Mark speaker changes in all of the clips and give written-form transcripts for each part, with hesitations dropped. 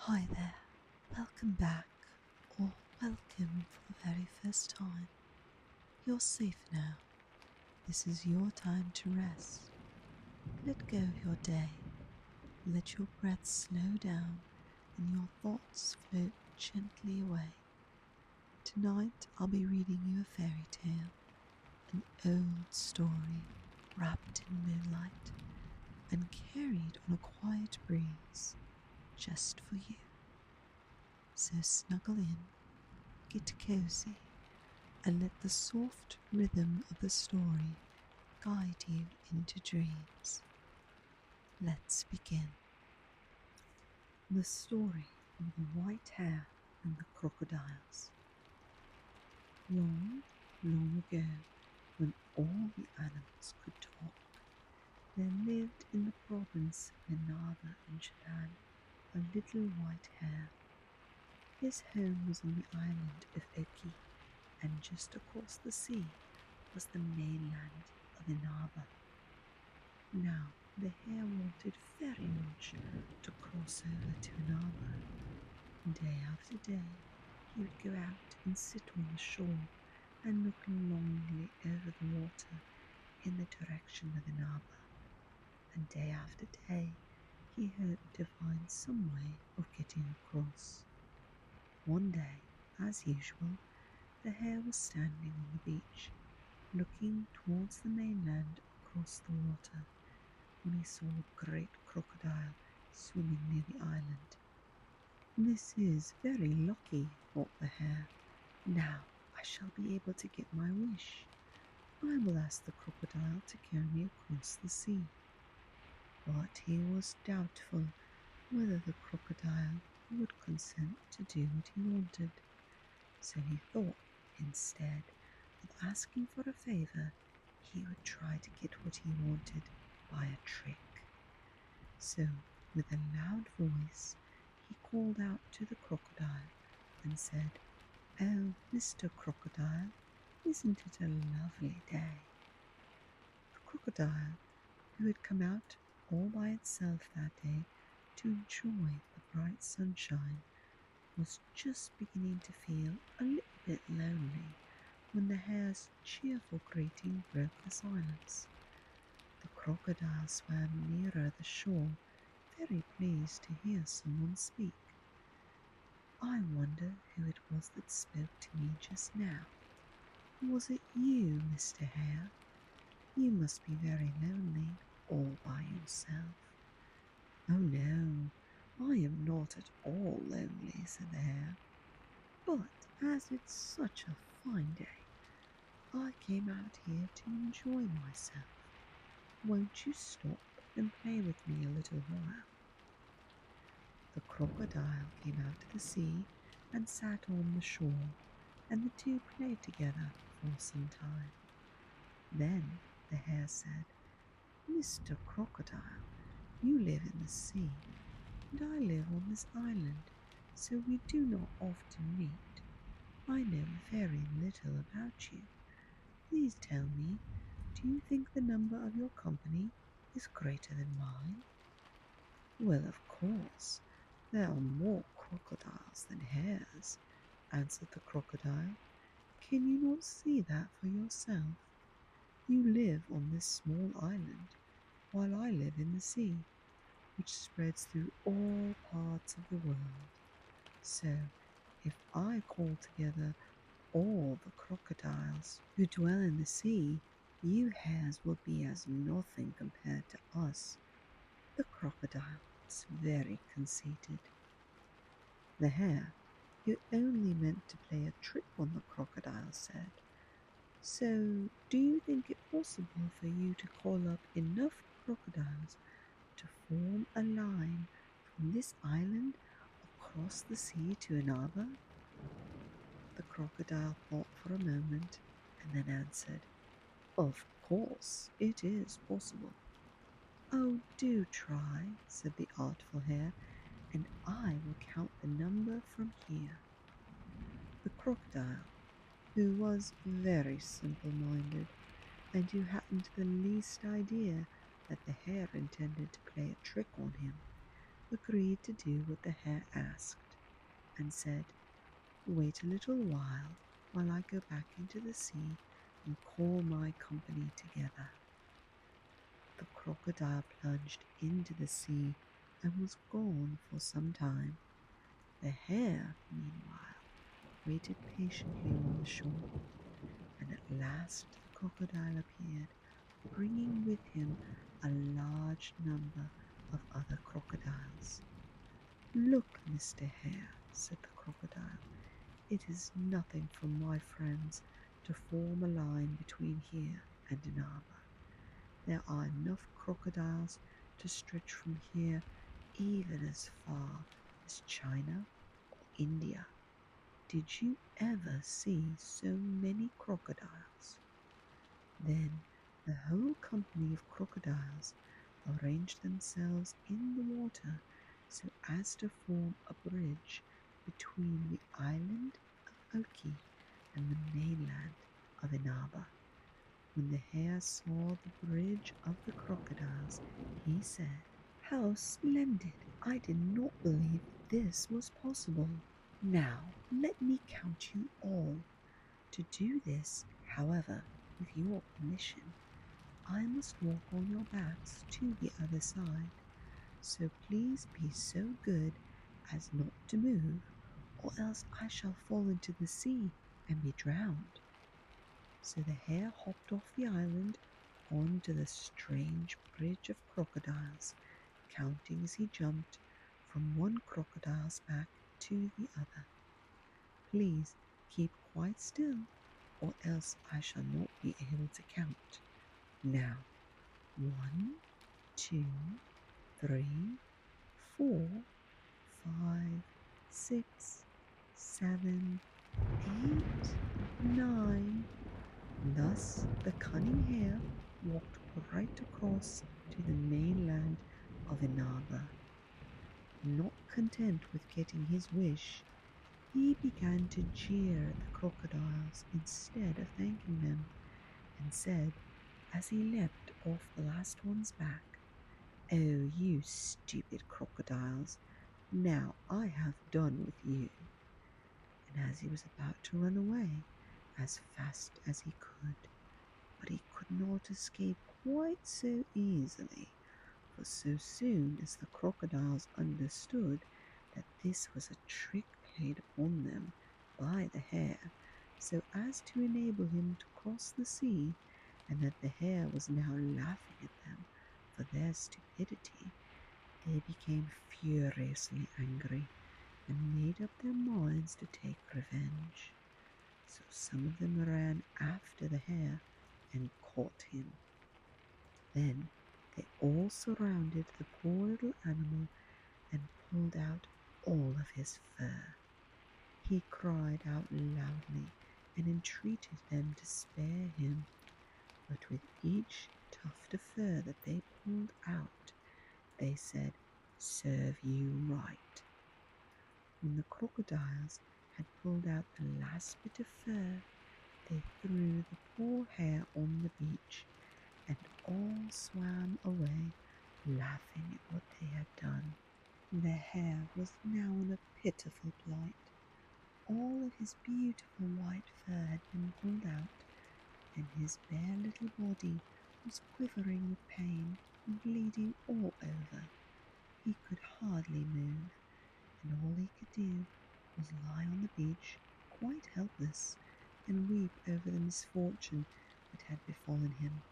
Speaker 1: Hi there, welcome back, or welcome for the very first time. You're safe now. This is your time to rest. Let go of your day. Let your breath slow down and your thoughts float gently away. Tonight I'll be reading you a fairy tale, an old story wrapped in moonlight and carried on a quiet breeze just for you. So snuggle in, get cozy, and let the soft rhythm of the story guide you into dreams. Let's begin. The story of the white hare and the crocodiles. Long, long ago, when all the animals could talk, there lived in the province of Minerva in Japan a little white hare. His home was on the island of Oki, and just across the sea was the mainland of Inaba. Now, the hare wanted very much to cross over to Inaba. Day after day, he would go out and sit on the shore and look longingly over the water in the direction of Inaba. And day after day, he hoped to find some way of getting across. One day, as usual, the hare was standing on the beach, looking towards the mainland across the water, when he saw a great crocodile swimming near the island. This is very lucky, thought the hare. Now I shall be able to get my wish. I will ask the crocodile to carry me across the sea. But he was doubtful whether the crocodile would consent to do what he wanted. So he thought, instead of asking for a favor, he would try to get what he wanted by a trick. So, with a loud voice, he called out to the crocodile and said, "Oh, Mr. Crocodile, isn't it a lovely day?" The crocodile, who had come out all by itself that day to enjoy the bright sunshine, was just beginning to feel a little bit lonely when the hare's cheerful greeting broke the silence. The crocodile swam nearer the shore, very pleased to hear someone speak. "I wonder who it was that spoke to me just now. Was it you, Mr. Hare? You must be very lonely all by yourself." "Oh no, I am not at all lonely," said the hare. "But as it's such a fine day, I came out here to enjoy myself. Won't you stop and play with me a little while?" The crocodile came out to the sea and sat on the shore, and the two played together for some time. Then the hare said, "Mr. Crocodile, you live in the sea, and I live on this island, so we do not often meet. I know very little about you. Please tell me, do you think the number of your company is greater than mine?" "Well, of course, there are more crocodiles than hares," answered the crocodile. "Can you not see that for yourself? You live on this small island, while I live in the sea, which spreads through all parts of the world. So, if I call together all the crocodiles who dwell in the sea, you hares will be as nothing compared to us." The crocodile was very conceited. The hare, who only meant to play a trick on the crocodile, said, "So, do you think it possible for you to call up enough crocodiles to form a line from this island across the sea to Inaba?" The crocodile thought for a moment and then answered, "Of course, it is possible." "Oh, do try," said the artful hare, "and I will count the number from here." The crocodile, who was very simple-minded and who hadn't the least idea that the hare intended to play a trick on him, agreed to do what the hare asked and said, "Wait a little while I go back into the sea and call my company together." The crocodile plunged into the sea and was gone for some time. The hare, meanwhile, waited patiently on the shore, and at last the crocodile appeared, bringing with him a large number of other crocodiles. "Look, Mr. Hare," said the crocodile, "it is nothing for my friends to form a line between here and Inaba. There are enough crocodiles to stretch from here even as far as China or India. Did you ever see so many crocodiles?" Then the whole company of crocodiles arranged themselves in the water so as to form a bridge between the island of Oki and the mainland of Inaba. When the hare saw the bridge of the crocodiles, he said, "How splendid! I did not believe this was possible. Now let me count you all. To do this, however, with your permission, I must walk on your backs to the other side, so please be so good as not to move, or else I shall fall into the sea and be drowned." So the hare hopped off the island onto the strange bridge of crocodiles, counting as he jumped from one crocodile's back to the other. "Please keep quite still, or else I shall not be able to count. Now, 1, 2, 3, 4, 5, 6, 7, 8, 9. Thus the cunning hare walked right across to the mainland of Inaba. Not content with getting his wish, he began to jeer at the crocodiles instead of thanking them, and said, as he leapt off the last one's back, "Oh, you stupid crocodiles, now I have done with you." And as he was about to run away as fast as he could, but he could not escape quite so easily, for so soon as the crocodiles understood that this was a trick played upon them by the hare, so as to enable him to cross the sea, and that the hare was now laughing at them for their stupidity, they became furiously angry and made up their minds to take revenge. So some of them ran after the hare and caught him. Then they all surrounded the poor little animal and pulled out all of his fur. He cried out loudly and entreated them to spare him, but with each tuft of fur that they pulled out, they said, "Serve you right." When the crocodiles had pulled out the last bit of fur, they threw the poor hare on the beach, and all swam away, laughing at what they had done. The hare was now in a pitiful plight. All of his beautiful white fur had been pulled out, and his bare little body was quivering with pain and bleeding all over. He could hardly move, and all he could do was lie on the beach, quite helpless, and weep over the misfortune that had befallen him.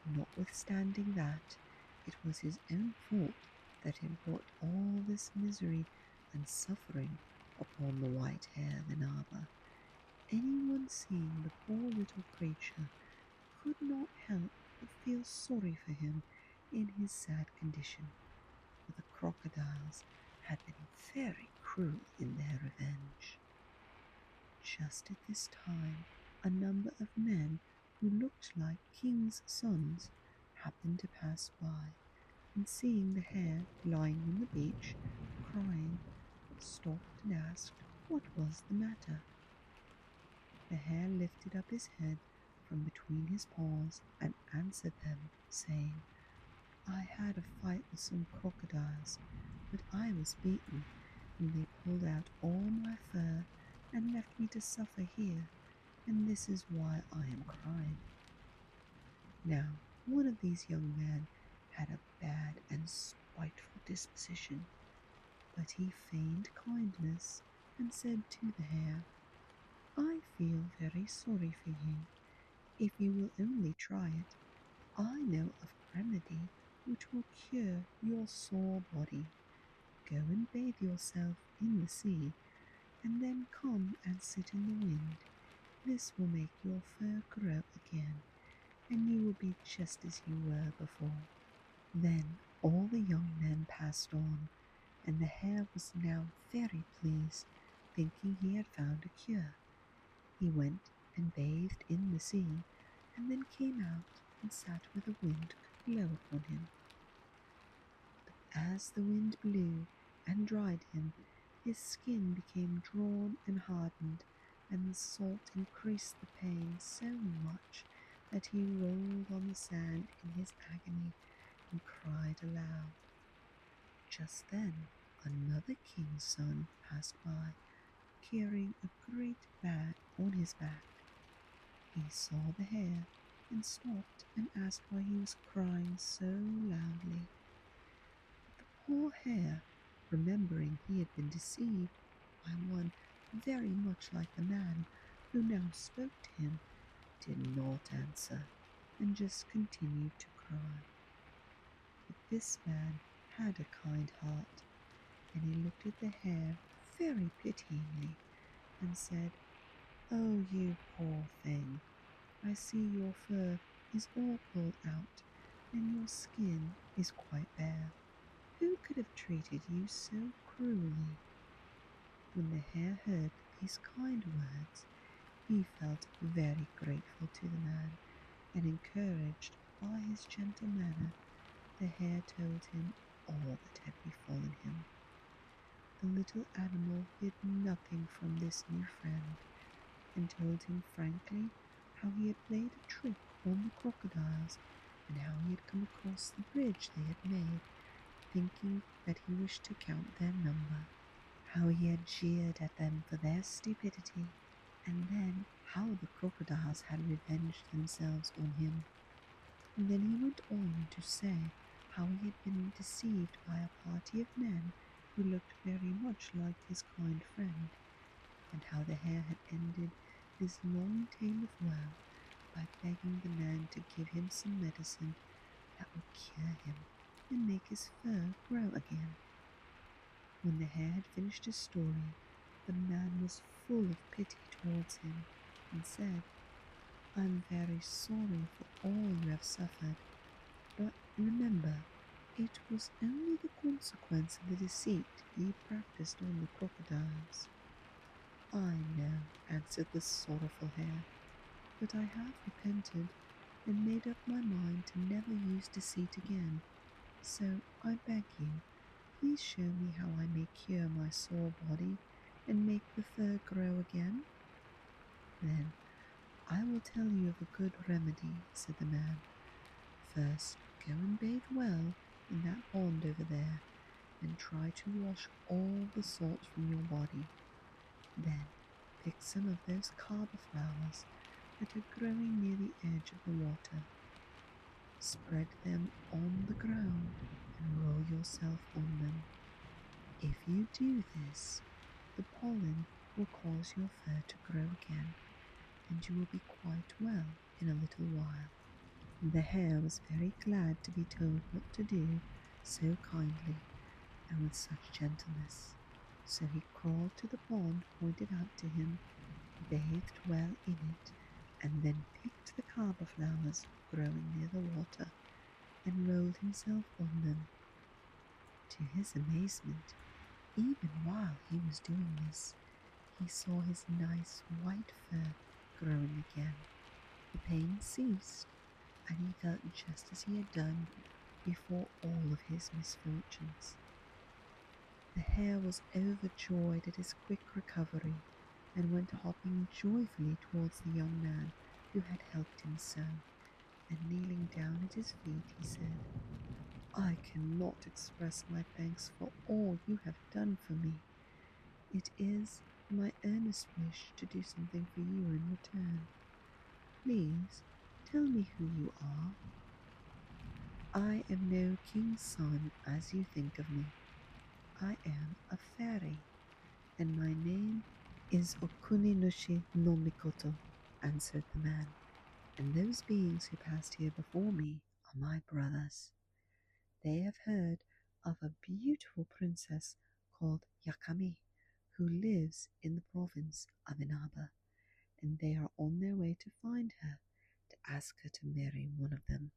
Speaker 1: Notwithstanding that, it was his own fault that had brought all this misery and suffering upon the white hare Thinaba. Anyone seeing the poor little creature could not help but feel sorry for him in his sad condition, for the crocodiles had been very cruel in their revenge. Just at this time, a number of men who looked like kings' sons happened to pass by, and seeing the hare lying on the beach, crying, stopped and asked what was the matter. The hare lifted up his head from between his paws and answered them, saying, "I had a fight with some crocodiles, but I was beaten, and they pulled out all my fur and left me to suffer here, and this is why I am crying." Now, one of these young men had a bad and spiteful disposition, but he feigned kindness and said to the hare, "I feel very sorry for you. If you will only try it, I know of a remedy which will cure your sore body. Go and bathe yourself in the sea, and then come and sit in the wind. This will make your fur grow again, and you will be just as you were before." Then all the young men passed on, and the hare was now very pleased, thinking he had found a cure. He went and bathed in the sea, and then came out and sat where the wind could blow upon him. As the wind blew and dried him, his skin became drawn and hardened, and the salt increased the pain so much that he rolled on the sand in his agony and cried aloud. Just then another king's son passed by, carrying a great bag on his back. He saw the hare and stopped and asked why he was crying so loudly. The poor hare, remembering he had been deceived by one very much like the man who now spoke to him, did not answer and just continued to cry. But this man had a kind heart, and he looked at the hare very pityingly and said, "Oh, you poor thing, I see your fur is all pulled out, and your skin is quite bare. Who could have treated you so cruelly?" When the hare heard these kind words, he felt very grateful to the man, and encouraged by his gentle manner, the hare told him all that had befallen him. The little animal hid nothing from this new friend, and told him frankly how he had played a trick on the crocodiles, and how he had come across the bridge they had made, thinking that he wished to count their number, how he had jeered at them for their stupidity, and then how the crocodiles had revenged themselves on him. And then he went on to say how he had been deceived by a party of men who looked very much like his kind friend, and how the hare had ended his long tale of woe by begging the man to give him some medicine that would cure him and make his fur grow again. When the hare had finished his story, the man was full of pity towards him and said, "I'm very sorry for all you have suffered, but remember, it was only the consequence of the deceit you practiced on the crocodiles." "I know," answered the sorrowful hare, "but I have repented and made up my mind to never use deceit again. So I beg you, please show me how I may cure my sore body and make the fur grow again." "Then I will tell you of a good remedy," said the man. "First, go and bathe well in that pond over there, and try to wash all the salt from your body. Then pick some of those carver flowers that are growing near the edge of the water. Spread them on the ground and roll yourself on them. If you do this, the pollen will cause your fur to grow again, and you will be quite well in a little while." The hare was very glad to be told what to do so kindly and with such gentleness, so he crawled to the pond pointed out to him, bathed well in it, and then picked the carver flowers growing near the water and rolled himself on them. To his amazement, even while he was doing this, he saw his nice white fur growing again. The pain ceased, and he felt just as he had done before all of his misfortunes. The hare was overjoyed at his quick recovery, and went hopping joyfully towards the young man who had helped him so, and kneeling down at his feet, he said, I cannot express my thanks for all you have done for me. It is my earnest wish to do something for you in return. Please tell me who you are. I am no king's son as you think of me. I am a fairy, and my name is Okuninushi no Mikoto, answered the man. And those beings who passed here before me are my brothers. They have heard of a beautiful princess called Yakami, who lives in the province of Inaba, and they are on their way to find her to ask her to marry one of them.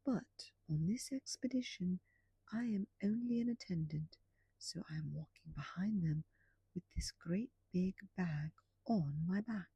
Speaker 1: But on this expedition I am only an attendant, so I am walking behind them with this great big bag on my back.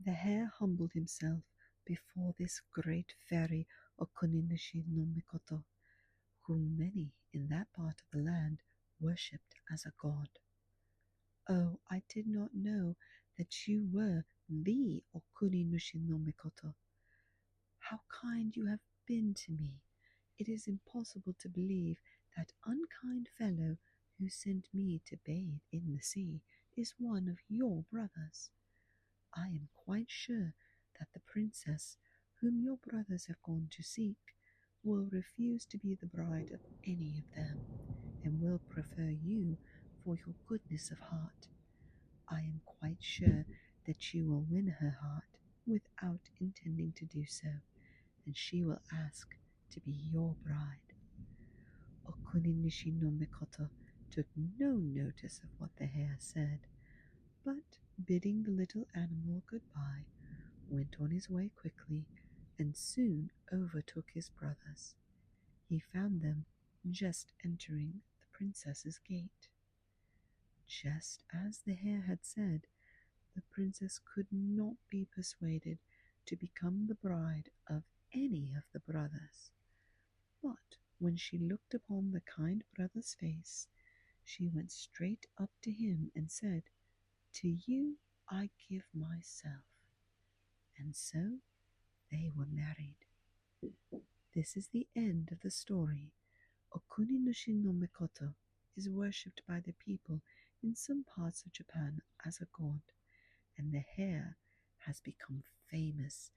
Speaker 1: The hare humbled himself before this great fairy Okuninushi no Mikoto, whom many in that part of the land worshipped as a god. Oh, I did not know that you were the Okuninushi no Mikoto. How kind you have been to me. It is impossible to believe that unkind fellow who sent me to bathe in the sea is one of your brothers. I am quite sure that the princess whom your brothers have gone to seek will refuse to be the bride of any of them, and will prefer you for your goodness of heart. I am quite sure that you will win her heart without intending to do so, and she will ask to be your bride. Okuninishi no Mikoto took no notice of what the hare said, but bidding the little animal goodbye, went on his way quickly and soon overtook his brothers. He found them just entering the princess's gate. Just as the hare had said, the princess could not be persuaded to become the bride of any of the brothers. But when she looked upon the kind brother's face, she went straight up to him and said, "To you I give myself." And so they were married. This is the end of the story. Okuninushi no Mikoto is worshipped by the people in some parts of Japan as a god, and the hare has become famous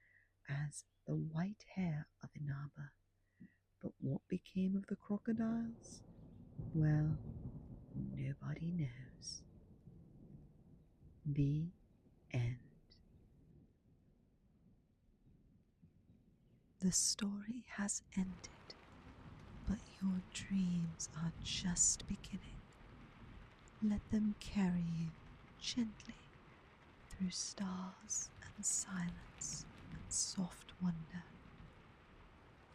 Speaker 1: as the white hare of Inaba. But what became of the crocodiles? Well, nobody knows. The end. The story has ended, but your dreams are just beginning. Let them carry you gently through stars and silence and soft wonder.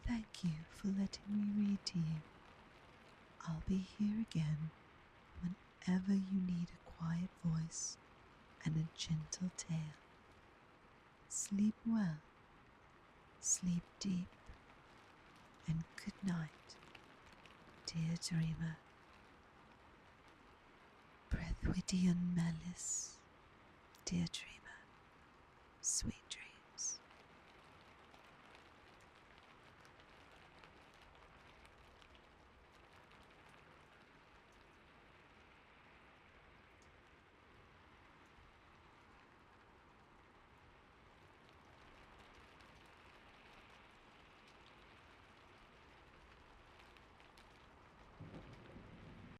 Speaker 1: Thank you for letting me read to you. I'll be here again whenever you need a quiet voice and a gentle tale. Sleep well, sleep deep, and good night, dear dreamer. Breuthwydion Melis, dear dreamer, sweet dreams.